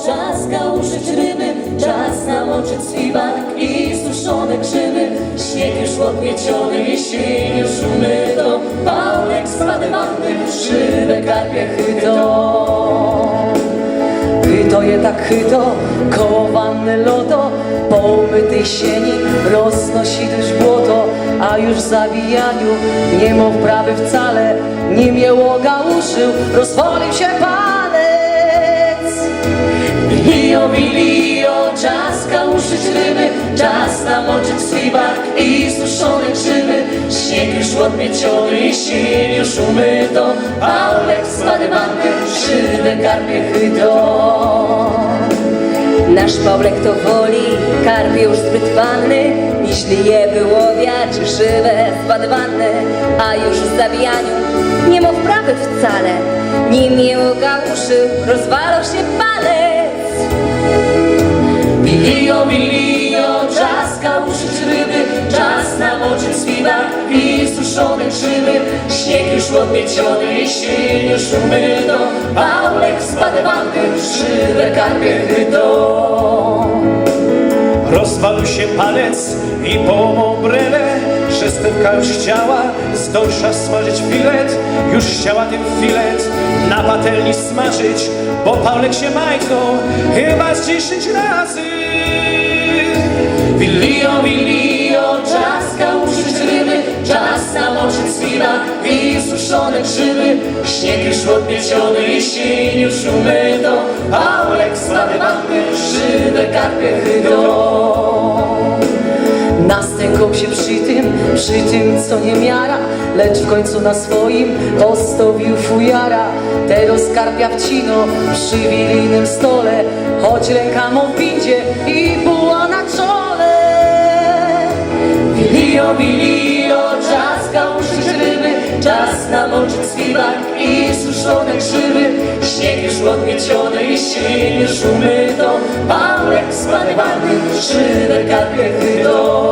czas kałuszyć ryby, czas namoczyć zwiwak i suszone grzyby. Śnieg już odmieciony, jesień już umyto, Paulek spadł wanny, żywe karpie chyto. Chyto je tak chyto, koło wanny loto, po umytej sieni roznosi dość błoto, a już w zawijaniu nie ma wprawy wcale, nim je łogałuszył, rozwolił się palec. Lio, czas kałuszyć ryby, czas namoczyć zwiwak i suszone grzyby. Śnieg już odmieciony, jesień już umyto, Paulek spadł wanny, żywe karpie chyto. Nasz Paulek to woli, karpie już zbyt wanny, jeśli je wyłowiać żywe zbadywane, a już w zawijaniu nie ma wprawy wcale, nim je łogałuszył, rozwalał się palec. Lio, czas kałuszyć ryby, czas namoczyć zwiwak i suszone grzyby. Śnieg już odmieciony, jesień już umyto, Paulek spadł wanny, żywe karpie chyto. Rozwalił się palec i połamał brele, że stewka już chciała z dojsza smażyć filet. Już chciała ten filet na patelni smażyć, bo Paulek się majtnął chyba z 10 razy. Lio, czas kałuszyć ryby, czas namoczyć zwiwak i suszone grzyby. Śnieg już odmieciony, jesień już umyto, Paulek spadł wanny, żywe karpie chyto. Nastękał się przy tym co nie miara, lecz w końcu na swoim postawił fujara. Teraz karpia wcino przy wigilijnym stole, choć ręka mu w windzie i buła na czole. Lio, czas kałuszyć ryby, czas namoczyć zwiwak i suszone grzyby. Śnieg już odmieciony, jesień już umyto, Paulek spadł wanny, żywe karpie chyto.